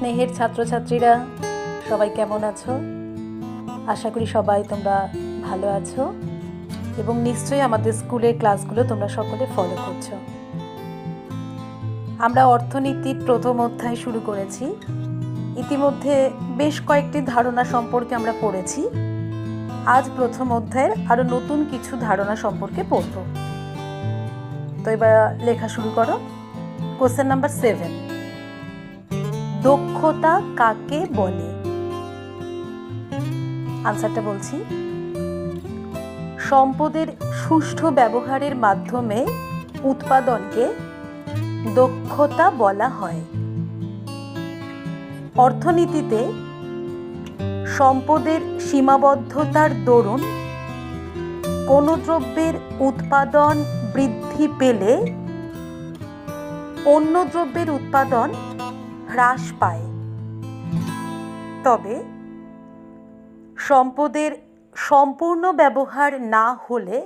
স্নেহের ছাত্রছাত্রীরা সবাই কেমন আছো? আশা করি সবাই তোমরা ভালো আছো এবং নিশ্চয়ই আমাদের স্কুলের ক্লাসগুলো তোমরা সকলে ফলো করছো। আমরা অর্থনীতির প্রথম অধ্যায় শুরু করেছি। ইতিমধ্যে বেশ কয়েকটি ধারণা সম্পর্কে আমরা পড়েছি। আজ প্রথম অধ্যায়ের আরো নতুন কিছু ধারণা সম্পর্কে পড়ব। তো এবার লেখা শুরু করো। কোশ্চেন নাম্বার 7, দক্ষতা কাকে বলে? আনসারটা বলছি, সম্পদের সুষ্ঠু ব্যবহারের মাধ্যমে উৎপাদনকে দক্ষতা বলা হয়। অর্থনীতিতে সম্পদের সীমাবদ্ধতার দরুন কোনো দ্রব্যের উৎপাদন বৃদ্ধি পেলে অন্য দ্রব্যের উৎপাদন হ্রাস পায়। তবে সম্পদের সম্পূর্ণ ব্যবহার না হলে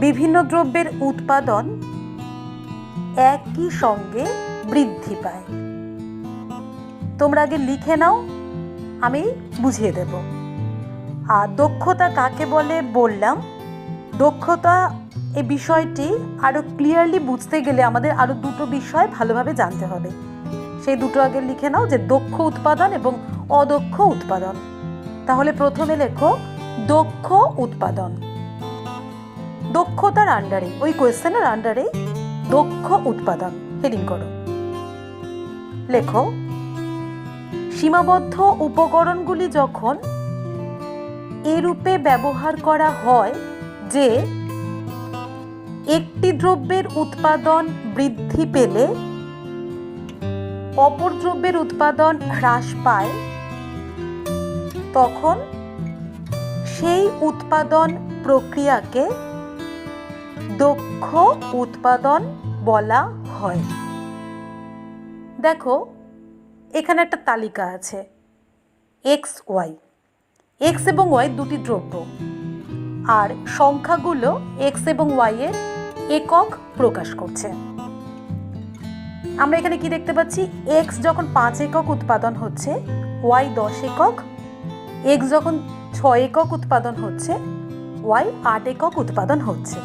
বিভিন্ন দ্রব্যের উৎপাদন একই সঙ্গে বৃদ্ধি পায়। তোমরা আগে লিখে নাও, আমি বুঝিয়ে দেব। আর দক্ষতা কাকে বলে বললাম। দক্ষতা এই বিষয়টি আরো ক্লিয়ারলি বুঝতে গেলে আমাদের আরো দুটো বিষয় ভালোভাবে জানতে হবে। সেই দুটো আগে লিখে নাও, যে দক্ষ উৎপাদন এবং অদক্ষ উৎপাদন। তাহলে প্রথমে লেখো দক্ষ উৎপাদন। দক্ষতার আন্ডারে, ওই কোয়েশ্চেনের আন্ডারে দক্ষ উৎপাদন হেডিং করো। লেখো, সীমাবদ্ধ উপকরণগুলি যখন এরূপে ব্যবহার করা হয় যে একটি দ্রব্যের উৎপাদন বৃদ্ধি পেলে অপর দ্রব্যের উৎপাদন হ্রাস পায়, তখন সেই উৎপাদন প্রক্রিয়াকে দক্ষ উৎপাদন বলা হয়। দেখো, এখানে একটা তালিকা আছে, এক্স ওয়াই। এক্স এবং ওয়াই দুটি দ্রব্য, আর সংখ্যাগুলো এক্স এবং ওয়াই এর একক প্রকাশ করছে। আমরা এখানে কি দেখতে পাচ্ছি, এক্স যখন 5 একক উৎপাদন হচ্ছে, ওয়াই 10 একক। এক্স যখন 6 একক উৎপাদন হচ্ছে, ওয়াই 8 একক উৎপাদন হচ্ছে।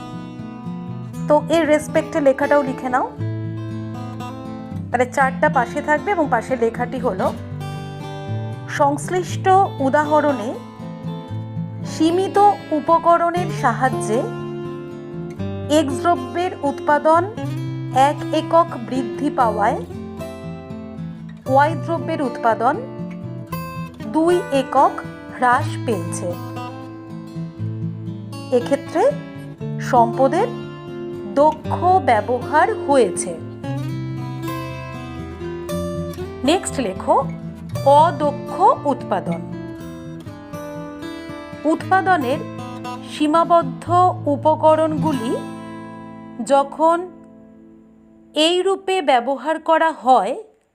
তো এর রেসপেক্টে লেখাটাও লিখে নাও। তাহলে চারটা পাশে থাকবে এবং পাশে লেখাটি হলো, সংশ্লিষ্ট উদাহরণে সীমিত উপকরণের সাহায্যে এক্স দ্রব্যের উৎপাদন 1 একক বৃদ্ধি পাওয়ায় ওয়াই দ্রব্যের উৎপাদন 2 একক হ্রাস পেয়েছে। এক্ষেত্রে সম্পদের দক্ষ ব্যবহার হয়েছে। নেক্সট লেখো অদক্ষ উৎপাদন। উৎপাদনের সীমাবদ্ধ উপকরণগুলি যখন এই রূপে ব্যবহার করা হয়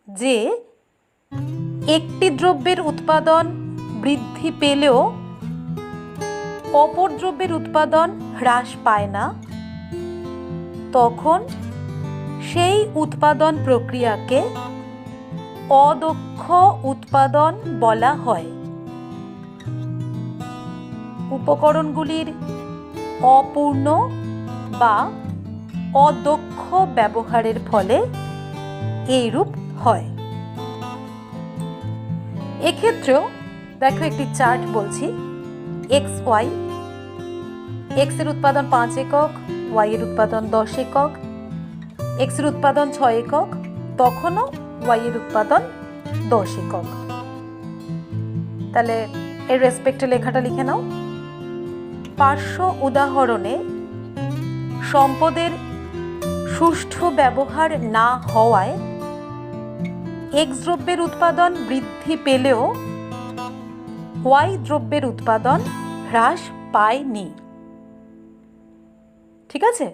যে একটি দ্রব্যের উৎপাদন বৃদ্ধি পেলেও অপর দ্রব্যের উৎপাদন হ্রাস পায় না, তখন সেই উৎপাদন প্রক্রিয়াকে অদক্ষ উৎপাদন বলা হয়। উপকরণগুলির অপূর্ণ বা অদক্ষ ব্যবহারের ফলে এইরূপ হয়। এক্ষেত্রেও দেখো, একটি চার্ট বলছি, এক্স ওয়াই। এক্স এর উৎপাদন 5 একক, ওয়াই এর উৎপাদন 10 একক। এক্স এর উৎপাদন 6 একক, তখনও ওয়াই এর উৎপাদন 10 একক। তাহলে এর রেসপেক্টে লেখাটা লিখে নাও। পার্শ্ব উদাহরণে সম্পদের সুষ্ঠু ব্যবহার না হওয়ায় এক্স দ্রব্যের উৎপাদন বৃদ্ধি পেলেও ওয়াই দ্রব্যের উৎপাদন হ্রাস পায়নি। ঠিক আছে?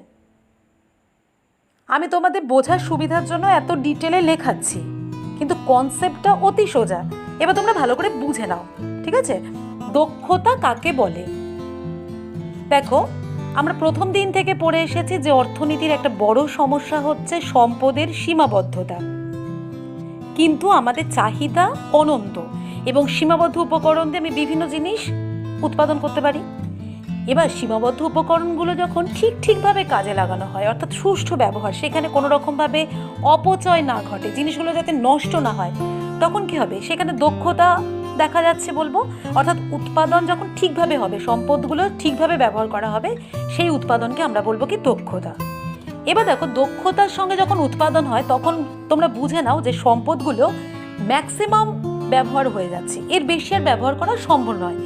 আমি তোমাদের বোঝার সুবিধার জন্য এত ডিটেলে লেখাচ্ছি, কিন্তু কনসেপ্টটা অতি সোজা। এবার তোমরা ভালো করে বুঝে নাও। ঠিক আছে? দক্ষতা কাকে বলে? দেখো, আমরা প্রথম দিন থেকে পড়ে এসেছি যে অর্থনীতির একটা বড় সমস্যা হচ্ছে সম্পদের সীমাবদ্ধতা। কিন্তু আমাদের চাহিদা অনন্ত এবং সীমাবদ্ধ উপকরণ দিয়ে আমি বিভিন্ন জিনিস উৎপাদন করতে পারি। এবার সীমাবদ্ধ উপকরণগুলো যখন ঠিকভাবে কাজে লাগানো হয়, অর্থাৎ সুষ্ঠু ব্যবহার, সেখানে কোনো রকমভাবে অপচয় না ঘটে, জিনিসগুলো যাতে নষ্ট না হয়, তখন কি হবে? সেখানে দক্ষতা দেখা যাচ্ছে বলবো। অর্থাৎ উৎপাদন যখন ঠিকভাবে হবে, সম্পদগুলো ঠিকভাবে ব্যবহার করা হবে, সেই উৎপাদনকে আমরা বলবো কি দক্ষতা। এবার দেখো, দক্ষতার সঙ্গে যখন উৎপাদন হয় তখন তোমরা বুঝে নাও যে সম্পদগুলো ম্যাক্সিমাম ব্যবহার হয়ে যাচ্ছে, এর বেশি আর ব্যবহার করা সম্ভব নয়।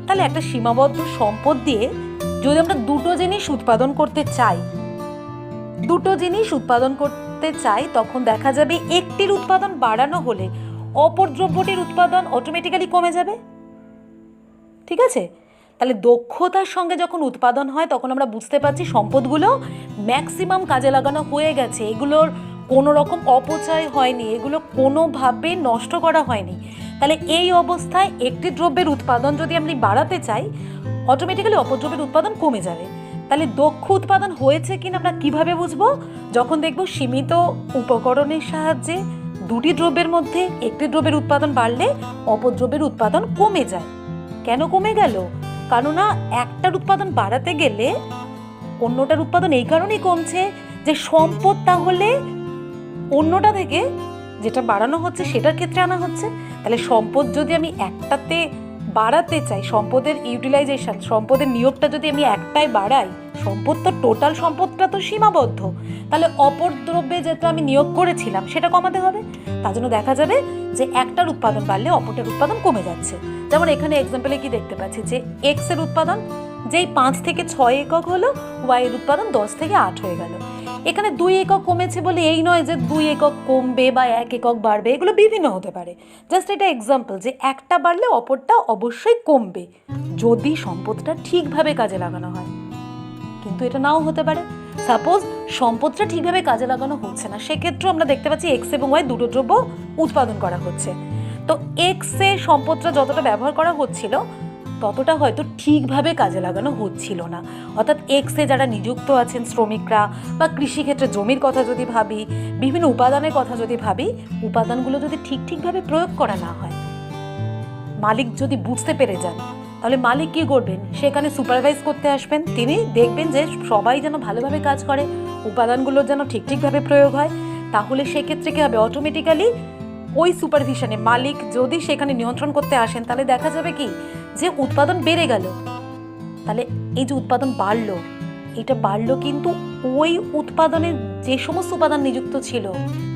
তাহলে একটা সীমাবদ্ধ সম্পদ দিয়ে যদি আমরা দুটো জিনিস উৎপাদন করতে চাই, তখন দেখা যাবে একটির উৎপাদন বাড়ানো হলে অপর দ্রব্যটির উৎপাদন অটোমেটিক্যালি কমে যাবে। ঠিক আছে? তাহলে দক্ষতার সঙ্গে যখন উৎপাদন হয় তখন আমরা বুঝতে পারছি সম্পদগুলো ম্যাক্সিমাম কাজে লাগানো হয়ে গেছে, এগুলোর কোনো রকম অপচয় হয়নি, এগুলো কোনোভাবে নষ্ট করা হয়নি। তাহলে এই অবস্থায় একটি দ্রব্যের উৎপাদন যদি আমি বাড়াতে চাই, অটোমেটিক্যালি অপর দ্রব্যের উৎপাদন কমে যাবে। তাহলে দক্ষ উৎপাদন হয়েছে কিনা আমরা কিভাবে বুঝবো? যখন দেখব সীমিত উপকরণের সাহায্যে দুটি দ্রব্যের মধ্যে একটি দ্রব্যের উৎপাদন বাড়লে অপর দ্রব্যের উৎপাদন কমে যায়। কেন কমে গেল? কেননা একটার উৎপাদন বাড়াতে গেলে অন্যটার উৎপাদন এই কারণেই কমছে যে সম্পদ তাহলে অন্যটা থেকে যেটা বাড়ানো হচ্ছে সেটার ক্ষেত্রে আনা হচ্ছে। তাহলে সম্পদ যদি আমি একটাতে বাড়াতে চাই, সম্পদের ইউটিলাইজেশন, সম্পদের নিয়োগটা যদি আমি একটাই বাড়াই, সম্পদ তো টোটাল সম্পদটা তো সীমাবদ্ধ, তাহলে অপর দ্রব্যে যেটা আমি নিয়োগ করেছিলাম সেটা কমাতে হবে। তার জন্য দেখা যাবে যে একটার উৎপাদন বাড়লে অপরটার উৎপাদন কমে যাচ্ছে। যেমন এখানে এক্সাম্পলে কি দেখতে পাচ্ছি যে এক্স এর উৎপাদন যেই 5 থেকে 6 একক হলো, ওয়াই এর উৎপাদন 10 থেকে 8 হয়ে গেল। এখানে 2 একক কমেছে বলে এই নয় যে 2 একক কমবে বা 1 একক বাড়বে, এগুলো বিভিন্ন হতে পারে। জাস্ট এটা এক্সাম্পল যে একটা বাড়লে অপরটা অবশ্যই কমবে যদি সম্পদটা ঠিকভাবে কাজে লাগানো হয়, কিন্তু এটা নাও হতে পারে। সাপোজ সম্পদটা ঠিকভাবে কাজে লাগানো হচ্ছে না, সেক্ষেত্রে আমরা দেখতে পাচ্ছি এক্স এবং ওয়াই দুটো দ্রব্য উৎপাদন করা হচ্ছে। তো এক্স এ সম্পদটা যতটা ব্যবহার করা হচ্ছিল ততটা হয়তো ঠিকভাবে কাজে লাগানো হচ্ছিল না। অর্থাৎ এক্সে যারা নিযুক্ত আছেন শ্রমিকরা বা কৃষিক্ষেত্রে জমির কথা যদি ভাবি, বিভিন্ন উপাদানের কথা যদি ভাবি, উপাদানগুলো যদি ঠিকভাবে প্রয়োগ করা না হয়, মালিক যদি বুঝতে পেরে যান, তাহলে মালিক কি করবেন? সেখানে সুপারভাইজ করতে আসবেন, তিনি দেখবেন যে সবাই যেন ভালোভাবে কাজ করে, উপাদানগুলো যেন ঠিকভাবে প্রয়োগ হয়। তাহলে সেক্ষেত্রে কি হবে? অটোমেটিক্যালি ওই সুপারভিশনে মালিক যদি সেখানে নিয়ন্ত্রণ করতে আসেন, তাহলে দেখা যাবে কি যে উৎপাদন বেড়ে গেল। তাহলে এই যে উৎপাদন বাড়লো, এটা বাড়লো কিন্তু ওই উৎপাদনে যে সমস্ত উপাদান নিযুক্ত ছিল,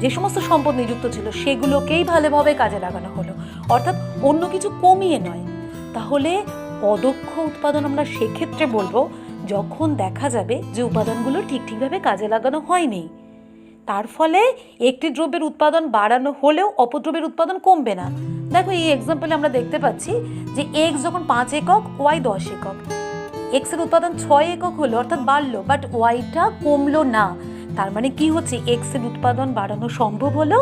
যে সমস্ত সম্পদ নিযুক্ত ছিল, সেগুলোকেই ভালোভাবে কাজে লাগানো হলো, অর্থাৎ অন্য কিছু কমিয়ে নয়। তাহলে অদক্ষ উৎপাদন আমরা সেক্ষেত্রে বলবো যখন দেখা যাবে যে উপাদানগুলো ঠিকভাবে কাজে লাগানো হয়নি, তার ফলে একটি দ্রব্যের উৎপাদন বাড়ানো হলেও অপর দ্রব্যের উৎপাদন কমবে না। দেখো এই এক্সাম্পলে আমরা দেখতে পাচ্ছি যে এক্স যখন 5 একক, ওয়াই 10 একক, এক্স এর উৎপাদন 6 একক হলো, অর্থাৎ বাড়লো, বাট ওয়াইটা কমলো না। তার মানে কি হচ্ছে? এক্স এর উৎপাদন বাড়ানো সম্ভব হলো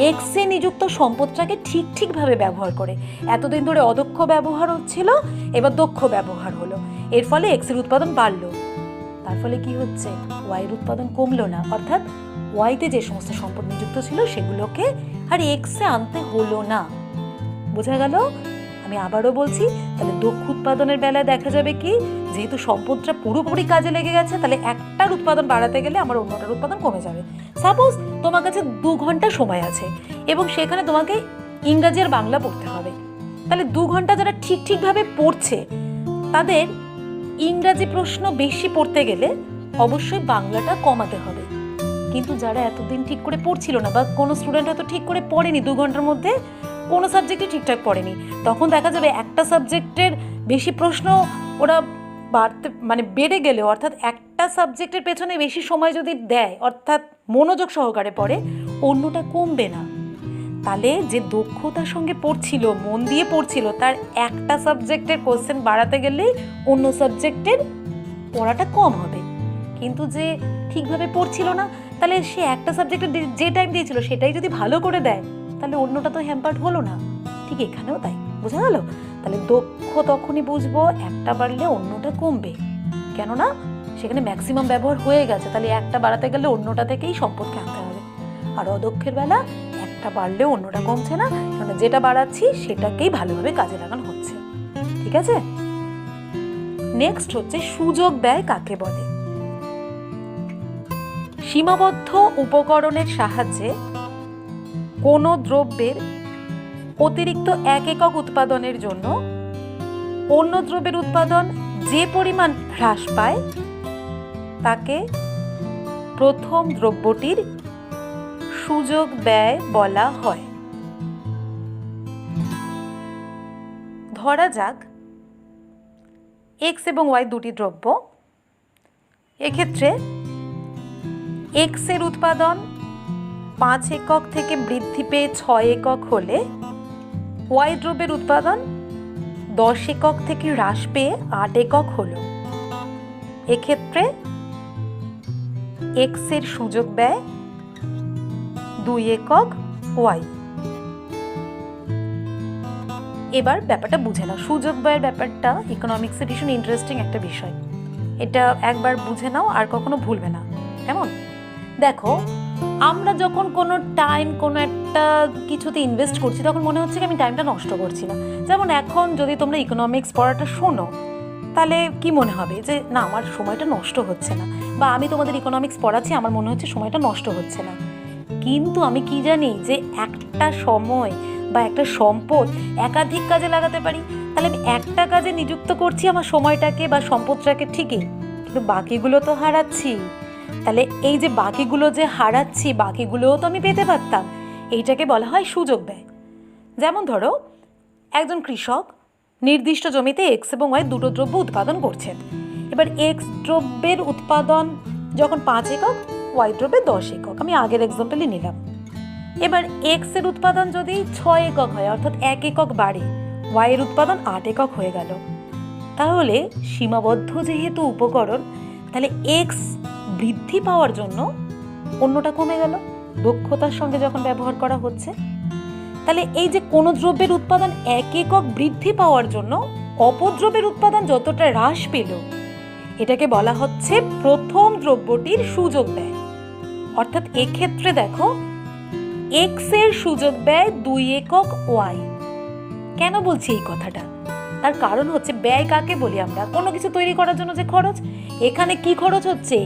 এক্স এ নিযুক্ত সম্পদটাকে ঠিকভাবে ব্যবহার করে। এতদিন ধরে অদক্ষ ব্যবহার হচ্ছিল, এবার দক্ষ ব্যবহার হলো, এর ফলে এক্স এর উৎপাদন বাড়লো। তার ফলে কি হচ্ছে? ওয়াই এর উৎপাদন কমলো না, অর্থাৎ ওয়াইতে যে সমস্ত সম্পদ নিযুক্ত ছিল সেগুলোকে আর এক্সে আনতে হলো না। বোঝা গেল? আমি আবারও বলছি, তাহলে দক্ষ উৎপাদনের বেলায় দেখা যাবে কি, যেহেতু সম্পদটা পুরোপুরি কাজে লেগে গেছে, তাহলে একটার উৎপাদন বাড়াতে গেলে আমার অন্যটার উৎপাদন কমে যাবে। সাপোজ তোমার কাছে 2 ঘন্টা সময় আছে এবং সেখানে তোমাকে ইংরাজি আর বাংলা পড়তে হবে। তাহলে 2 ঘন্টা যারা ঠিকভাবে পড়ছে তাদের ইংরাজি প্রশ্ন বেশি পড়তে গেলে অবশ্যই বাংলাটা কমাতে হবে। কিন্তু যারা এতদিন ঠিক করে পড়ছিল না, বা কোনো স্টুডেন্ট হয়তো ঠিক করে পড়েনি, 2 ঘন্টার মধ্যে কোনো সাবজেক্টই ঠিকঠাক পড়েনি, তখন দেখা যাবে একটা সাবজেক্টের বেশি প্রশ্ন ওরা বেড়ে গেলে, অর্থাৎ একটা সাবজেক্টের পেছনে বেশি সময় যদি দেয়, অর্থাৎ মনোযোগ সহকারে পড়ে, অন্যটা কমবে না। তাহলে যে দক্ষতার সঙ্গে পড়ছিল, মন দিয়ে পড়ছিল, তার একটা সাবজেক্টের কোশ্চেন বাড়াতে গেলেই অন্য সাবজেক্টের পড়াটা কম হবে। কিন্তু যে ঠিকভাবে পড়ছিল না, তাহলে সে একটা সাবজেক্টে যে টাইম দিয়েছিল সেটাই যদি ভালো করে দেয়, তাহলে অন্যটা তো হ্যাম্পার্ড হলো না। ঠিক এখানেও তাই। বোঝা গেল? তাহলে দক্ষ তখনই বুঝবো একটা বাড়লে অন্যটা কমবে, কেননা সেখানে ম্যাক্সিমাম ব্যবহার হয়ে গেছে। তাহলে একটা বাড়াতে গেলে অন্যটা থেকেই সম্পদকে আনতে হবে। আর অদক্ষের বেলা একটা একটা বাড়লেও অন্যটা কমছে না, কারণ যেটা বাড়াচ্ছি সেটাকেই ভালোভাবে কাজে লাগানো হচ্ছে। ঠিক আছে, নেক্সট হচ্ছে সুযোগ ব্যয় কাকে বলে। সীমাবদ্ধ উপকরণের সাহায্যে কোনো দ্রব্যের অতিরিক্ত 1 একক উৎপাদনের জন্য অন্য দ্রব্যের উৎপাদন যে পরিমাণ হ্রাস পায় তাকে প্রথম দ্রব্যটির সুযোগ ব্যয় বলা হয়। ধরা যাক এক্স এবং ওয়াই দুটি দ্রব্য। এক্ষেত্রে এক্স এর উৎপাদন 5 একক থেকে বৃদ্ধি পেয়ে 6 একক হলে ওয়াই দ্রব্যের উৎপাদন 10 একক থেকে হ্রাস পেয়ে 8 একক হলো। এক্ষেত্রে এক্স এর সুযোগ ব্যয় 2 একক ওয়াই। এবার ব্যাপারটা বুঝে নাও, সুযোগ ব্যয়ের ব্যাপারটা ইকোনমিক্সে ভীষণ ইন্টারেস্টিং একটা বিষয়। এটা একবার বুঝে নাও, আর কখনো ভুলবে না। কেমন? দেখো, আমরা যখন কোনো টাইম কোনো একটা কিছুতে ইনভেস্ট করছি তখন মনে হচ্ছে কি আমি টাইমটা নষ্ট করছি না। যেমন এখন যদি তোমরা ইকোনমিক্স পড়াটা শোনো তাহলে কি মনে হবে যে না আমার সময়টা নষ্ট হচ্ছে না, বা আমি তোমাদের ইকোনমিক্স পড়াচ্ছি আমার মনে হচ্ছে সময়টা নষ্ট হচ্ছে না। কিন্তু আমি কি জানি যে একটা সময় বা একটা সম্পদ একাধিক কাজে লাগাতে পারি। তাহলে আমি একটা কাজে নিযুক্ত করছি আমার সময়টাকে বা সম্পদটাকে ঠিকই, কিন্তু বাকিগুলো তো হারাচ্ছি। তাহলে এই যে বাকিগুলো যে হারাচ্ছি বাকিগুলোও তো আমি পেতে পারতাম, এইটাকে বলা হয় সুযোগ ব্যয়। যেমন ধরো একজন কৃষক নির্দিষ্ট জমিতে এক্স এবং ওয়াই দুটো দ্রব্য উৎপাদন করছেন। এবার এক্স দ্রব্যের উৎপাদন যখন 5 একক, ওয়াই দ্রব্যে 10 একক, আমি আগের এক্সাম্পলই নিলাম। এবার এক্স এর উৎপাদন যদি 6 একক হয়, অর্থাৎ 1 একক বাড়ে, ওয়াই এর উৎপাদন 8 একক হয়ে গেল। তাহলে সীমাবদ্ধ যেহেতু উপকরণ, তাহলে এক্স বৃদ্ধি পাওয়ার জন্য অন্যটা কমে গেল দক্ষতার সঙ্গে যখন ব্যবহার করা হচ্ছে। তাহলে এই যে কোনো দ্রব্যের উৎপাদন 1 একক বৃদ্ধি পাওয়ার জন্য অপর দ্রব্যের উৎপাদন যতটা হ্রাস পেল, এটাকে বলা হচ্ছে প্রথম দ্রব্যটির সুযোগ ব্যয়। অর্থাৎ এক্ষেত্রে দেখো এক্স এর সুযোগ ব্যয় 2 একক ওয়াই। কেন বলছি এই কথাটা? তার কারণ হচ্ছে ব্যয় কাকে বলি আমরা? কোনো কিছু তৈরি করার জন্য যে খরচ, এখানে কি খরচ হচ্ছে?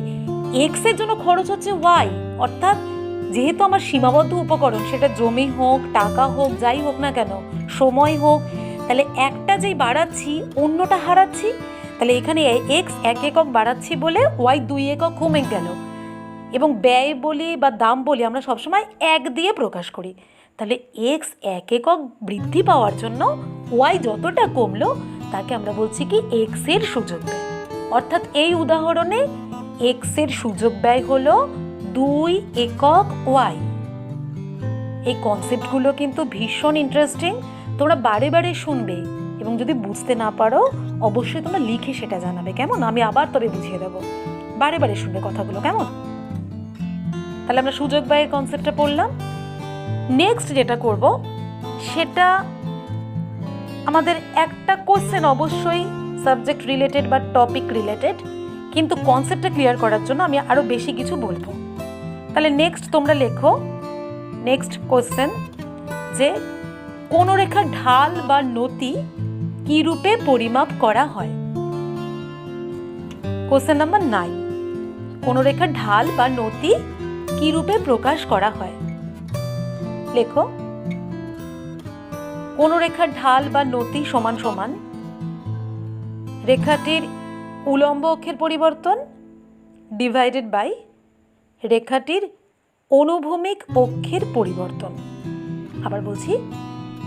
এক্স এর জন্য খরচ হচ্ছে ওয়াই। অর্থাৎ যেহেতু আমার সীমাবদ্ধ উপকরণ, সেটা জমি হোক, টাকা হোক, যাই হোক না কেন, সময় হোক, তাহলে একটা যেই বাড়াচ্ছি অন্যটা হারাচ্ছি। তাহলে এখানে এক্স 1 একক বাড়াচ্ছি বলে ওয়াই 2 একক কমে গেল। এবং ব্যয় বলি বা দাম বলি আমরা সবসময় 1 দিয়ে প্রকাশ করি। তাহলে এক্স 1 একক বৃদ্ধি পাওয়ার জন্য ওয়াই যতটা কমলো তাকে আমরা বলছি কি এক্স এর সুযোগ ব্যয়। অর্থাৎ এই উদাহরণে এক্স এর সুযোগ ব্যয় হলো 2 একক ওয়াই। এই কনসেপ্টগুলো কিন্তু ভীষণ ইন্টারেস্টিং, তোমরা বারে বারে শুনবে এবং যদি বুঝতে না পারো অবশ্যই তোমরা লিখে সেটা জানাবে। কেমন? আমি আবার তবে বুঝিয়ে দেবো, বারে বারে শুনবে কথাগুলো। কেমন? তাহলে আমরা সুযোগ ব্যয়ের কনসেপ্টটা পড়লাম। নেক্সট যেটা করব সেটা আমাদের একটা কোশ্চেন, অবশ্যই সাবজেক্ট রিলেটেড বা টপিক রিলেটেড, কিন্তু কনসেপ্টটা ক্লিয়ার করার জন্য আমি আরো বেশি কিছু বলবো। তাহলে নেক্সট তোমরা লেখো, নেক্সট কোশ্চেন, যে কোন রেখার ঢাল বা নতি কি রূপে পরিমাপ করা হয়? কোশ্চেন নাম্বার 9, কোন রেখার ঢাল বা নতি কি রূপে প্রকাশ করা হয়? লেখো, কোন রেখার ঢাল বা নতি সমান সমান রেখাটির উলম্ব অক্ষের পরিবর্তন ডিভাইডেড বাই রেখাটির অনুভূমিক অক্ষের পরিবর্তন। আবার বলছি,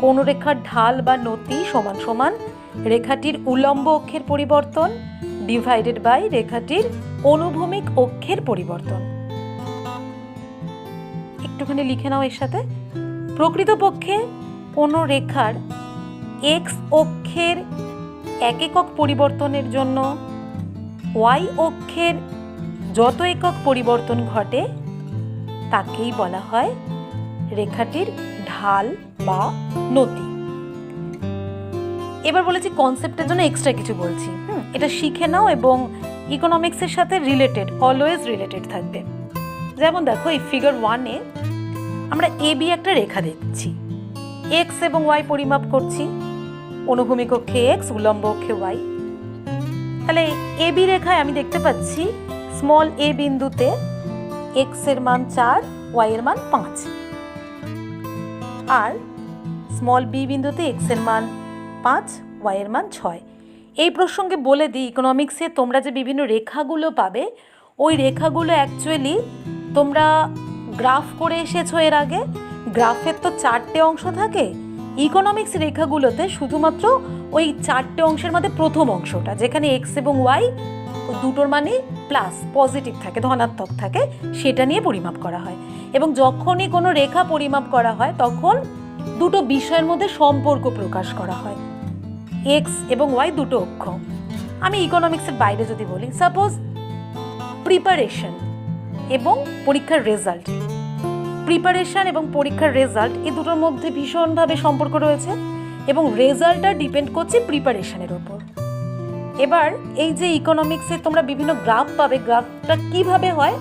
কোন রেখার ঢাল বা নতি সমান সমান রেখাটির উলম্ব অক্ষের পরিবর্তন ডিভাইডেড বাই রেখাটির অনুভূমিক অক্ষের পরিবর্তন। একটুখানি লিখে নাও এর সাথে। প্রকৃতপক্ষে কোনো রেখার এক্স অক্ষের 1 একক পরিবর্তনের জন্য ওয়াই অক্ষের যত একক পরিবর্তন ঘটে তাকেই বলা হয় রেখাটির ঢাল বা নতি। এবার বলেছি কনসেপ্টের জন্য এক্সট্রা কিছু বলছি, এটা শিখে নাও এবং ইকোনমিক্সের সাথে রিলেটেড, অলওয়েজ রিলেটেড থাকবে। যেমন দেখো এই ফিগার 1-এ আমরা এ বি একটা রেখা দেখছি, এক্স এবং ওয়াই পরিমাপ করছি, অনুভূমিক অক্ষে এক্স, উল্লম্ব অক্ষে ওয়াই। তাহলে এ বি রেখায় আমি দেখতে পাচ্ছি স্মল এ বিন্দুতে এক্স এর মান 4, ওয়াই এর মান 5, আর স্মল বি বিন্দুতে এক্স এর মান 5, ওয়াই এর মান 6। এই প্রসঙ্গে বলে দিই, ইকোনমিক্সে তোমরা যে বিভিন্ন রেখাগুলো পাবে, ওই রেখাগুলো অ্যাকচুয়ালি তোমরা গ্রাফ করে এসেছো এর আগে। গ্রাফের তো 4টে অংশ থাকে, ইকোনমিক্স রেখাগুলোতে শুধুমাত্র ওই 4টে অংশের মধ্যে প্রথম অংশটা, যেখানে এক্স এবং ওয়াই ওই দুটোর মানে প্লাস পজিটিভ থাকে, ধনাত্মক থাকে, সেটা নিয়ে পরিমাপ করা হয়। এবং যখনই কোনো রেখা পরিমাপ করা হয় তখন দুটো বিষয়ের মধ্যে সম্পর্ক প্রকাশ করা হয়, এক্স এবং ওয়াই দুটো অক্ষ। আমি ইকোনমিক্সের বাইরে যদি বলি, সাপোজ প্রিপারেশন এবং পরীক্ষার রেজাল্ট, প্রিপারেশন এবং পরীক্ষার রেজাল্ট এই দুটোর মধ্যে ভীষণভাবে সম্পর্ক রয়েছে এবং রেজাল্টটা ডিপেন্ড করছে প্রিপারেশনের ওপর। এবার এই যে ইকোনমিক্সে তোমরা বিভিন্ন গ্রাফ পাবে, গ্রাফটা কিভাবে হয়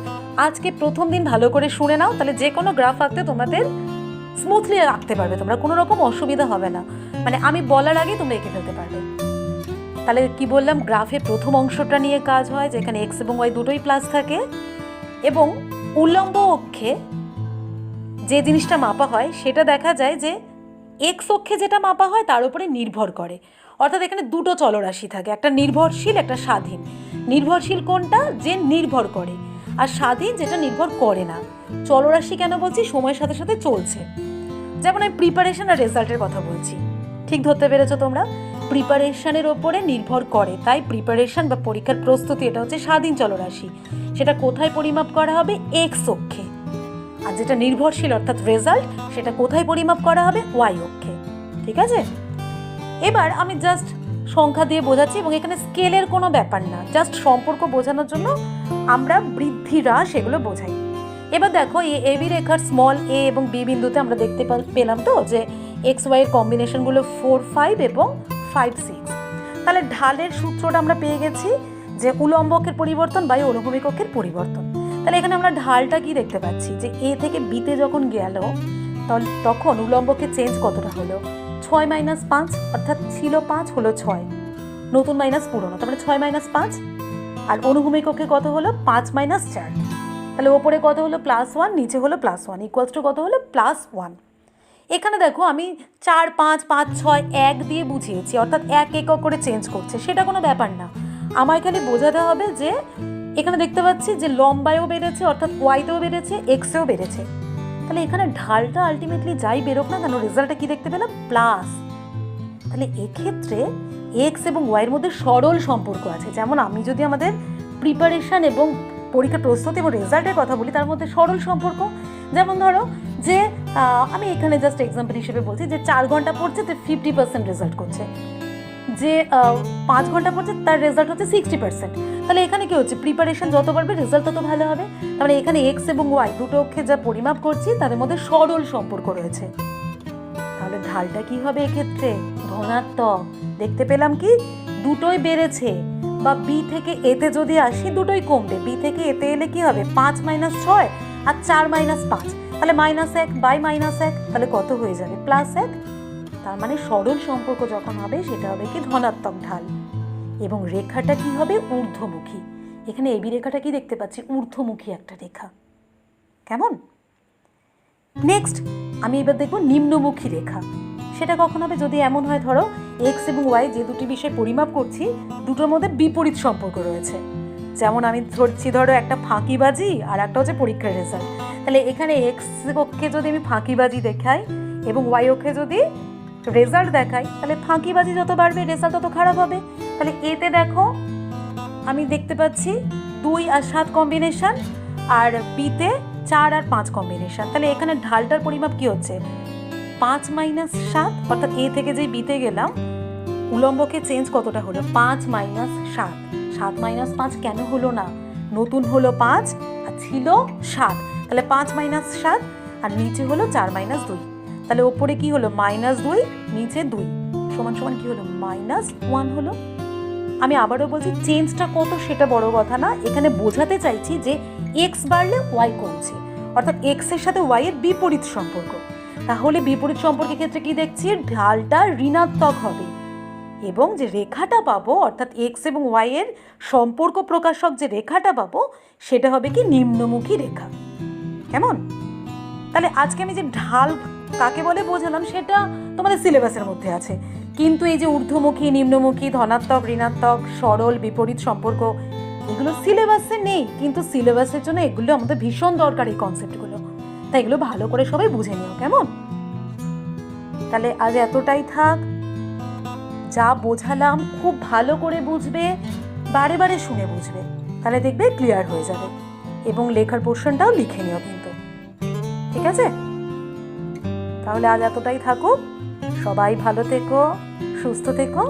আজকে প্রথম দিন ভালো করে শুনে নাও, তাহলে যে কোনো গ্রাফ আঁকতে তোমাদের স্মুথলি আঁকতে পারবে, তোমরা কোনো রকম অসুবিধা হবে না, মানে আমি বলার আগেই তোমরা এঁকে ফেলতে পারবে। তাহলে কি বললাম, গ্রাফে প্রথম অংশটা নিয়ে কাজ হয় যেখানে এক্স এবং ওয়াই দুটোই প্লাস থাকে, এবং উল্লম্ব অক্ষে যে জিনিসটা মাপা হয় সেটা দেখা যায় যে এক্স অক্ষে যেটা মাপা হয় তার উপরে নির্ভর করে। অর্থাৎ এখানে দুটো চলরাশি থাকে, একটা নির্ভরশীল, একটা স্বাধীন। নির্ভরশীল কোনটা? যে নির্ভর করে, আর স্বাধীন যেটা নির্ভর করে না। চলরাশি কেন বলছি? সময়ের সাথে সাথে চলছে। যেমন আমি প্রিপারেশন আর রেজাল্টের কথা বলছি, ঠিক ধরতে পেরেছো তোমরা? প্রিপারেশনের ওপরে নির্ভর করে, তাই প্রিপারেশন বা পরীক্ষার প্রস্তুতি এটা হচ্ছে স্বাধীন চলরাশি, সেটা কোথায় পরিমাপ করা হবে? এক্স অক্ষে। আর যেটা নির্ভরশীল অর্থাৎ রেজাল্ট, সেটা কোথায় পরিমাপ করা হবে? ওয়াই অক্ষে। ঠিক আছে, এবার আমি জাস্ট সংখ্যা দিয়ে বোঝাচ্ছি এবং এখানে স্কেলের কোনো ব্যাপার না, জাস্ট সম্পর্ক বোঝানোর জন্য আমরা বৃদ্ধি হ্রাস এগুলো বোঝাই। এবার দেখো এই এবি রেখার স্মল এ এবং বি বিন্দুতে আমরা দেখতে পেলাম তো যে এক্স ওয়াই এর কম্বিনেশনগুলো 4, 5 এবং 5, 6। তাহলে ঢালের সূত্রটা আমরা পেয়ে গেছি যে উল্লম্ব অক্ষের পরিবর্তন বাই অনুভূমিক অক্ষের পরিবর্তন। তাহলে এখানে আমরা ঢালটা কি দেখতে পাচ্ছি যে এ থেকে বিতে যখন গেল তখন উল্লম্ব অক্ষের চেঞ্জ কতটা হলো? 6 - 5, অর্থাৎ ছিল 5 হলো 6, নতুন মাইনাস পুরনো, তারপরে 6 - 5। আর অনুভূমিক অক্ষে কত হলো? 5 - 4। তাহলে ওপরে কত হলো? +1, নিচে হলো +1, ইকুয়ালস টু কত হলো? +1। এখানে দেখো আমি 4, 5, 5, 6 1 দিয়ে বুঝিয়েছি, অর্থাৎ 1 একক করে চেঞ্জ করছে, সেটা কোনো ব্যাপার না। আমায় খালি বোঝাতে হবে যে এখানে দেখতে পাচ্ছি যে লম্বায়ও বেড়েছে, অর্থাৎ ওয়াইতেও বেড়েছে, এক্সেও বেড়েছে। তাহলে এখানে ঢালটা আলটিমেটলি যাই বেরোক না কেন, রেজাল্টটা কি দেখতে পেলাম? প্লাস। তাহলে এক্ষেত্রে এক্স এবং ওয়াইয়ের মধ্যে সরল সম্পর্ক আছে। যেমন আমি যদি আমাদের প্রিপারেশন এবং পরীক্ষার প্রস্তুতি এবং রেজাল্টের কথা বলি, তার মধ্যে সরল সম্পর্ক। যেমন ধরো যে আমি এখানে জাস্ট এক্সাম্পল হিসেবে বলছি যে 4 ঘন্টা পড়ছে তো 50% রেজাল্ট করছে, যে 5 ঘন্টা পড়ছে তার রেজাল্ট হচ্ছে 60%। তাহলে এখানে কি হচ্ছে? প্রিপারেশন যত বাড়বে রেজাল্ট তত ভালো হবে। তাহলে এখানে এক্স এবং ওয়াই দুটো অক্ষে যা পরিমাপ করছি তাদের মধ্যে সরল সম্পর্ক রয়েছে। তাহলে ঢালটা কি হবে এক্ষেত্রে? ধনাত্মক। দেখতে পেলাম কি দুটোই বেড়েছে। বা বি থেকে এতে যদি আসি দুটোই কমবে, বি থেকে এতে এলে কি হবে? 5 - 6 আর 4 - 5, তাহলে -1 বাই -1, তাহলে কত হয়ে যাবে? +1। তার মানে সরল সম্পর্ক যখন হবে সেটা হবে কি? ধনাত্মক ঢাল। এবং রেখাটা কি হবে? ঊর্ধ্বমুখী। এখানে এবি রেখাটা কি দেখতে পাচ্ছি? ঊর্ধ্বমুখী একটা রেখা। কেমন? নেক্সট আমি এবার দেখব নিম্নমুখী রেখা। সেটা কখন হবে? যদি এমন হয় ধরো এক্স এবং ওয়াই যে দুটি বিষয় পরিমাপ করছি দুটোর মধ্যে বিপরীত সম্পর্ক রয়েছে। যেমন আমি ধরছি ধরো একটা ফাঁকিবাজি আর একটা হচ্ছে পরীক্ষার রেজাল্ট। তাহলে এখানে এক্স অক্ষে যদি আমি ফাঁকিবাজি দেখাই এবং ওয়াই অক্ষে যদি রেজাল্ট দেখাই, তাহলে ফাঁকিবাজি যত বাড়বে রেজাল্ট তত খারাপ হবে। তাহলে এতে দেখো আমি দেখতে পাচ্ছি 2 আর 7 কম্বিনেশন, আর বিতে 4 আর 5 কম্বিনেশন। তাহলে এখানে ঢালটার পরিমাপ কি হচ্ছে? 5 - 7, অর্থাৎ এ থেকে যেই বিতে গেলাম উলম্বকে চেঞ্জ কতটা হলো? 5 - 7। 7 - 5 কেন হলো না? নতুন হলো 5 আর ছিল 7, তাহলে 5 - 7 আর নিচে হলো 4 - 2। তাহলে ওপরে কি হলো? -2, নিচে 2 সমান সমান কি হলো? -1 হলো। আমি আবারও বলছি চেঞ্জটা কত সেটা বড় কথা না, এখানে বোঝাতে চাইছি যে এক্স বাড়লে ওয়াই কমছে, অর্থাৎ এক্স এর সাথে ওয়াই এর বিপরীত সম্পর্ক। তাহলে বিপরীত সম্পর্কের ক্ষেত্রে কি দেখছি, ঢালটা ঋণাত্মক হবে এবং যে রেখাটা পাবো অর্থাৎ এক্স এবং ওয়াই এর সম্পর্ক প্রকাশক যে রেখাটা পাবো সেটা হবে কি নিম্নমুখী রেখা। কেমন? তাহলে আজকে আমি যে ঢাল কাকে বলে বোঝালাম সেটা তোমাদের সিলেবাসের মধ্যে আছে, কিন্তু এই যে ঊর্ধ্বমুখী, নিম্নমুখী, ধনাত্মক, ঋণাত্মক, সরল, বিপরীত সম্পর্ক, এগুলো সিলেবাসে নেই, কিন্তু সিলেবাসের জন্য এগুলো আমাদের ভীষণ দরকার, এই কনসেপ্টগুলো। তাই এগুলো ভালো করে সবাই বুঝে নিও। কেমন? তাহলে আজ এতটাই থাক। যা বোঝালাম খুব ভালো করে বুঝবে, বারে বারে শুনে বুঝবে, তাহলে দেখবে ক্লিয়ার হয়ে যাবে। এবং লেখার পোর্শনটাও লিখে নিও কিন্তু, ঠিক আছে? তাহলে আজ এতটাই থাকুক। সবাই ভালো থেকো, সুস্থ থেকো।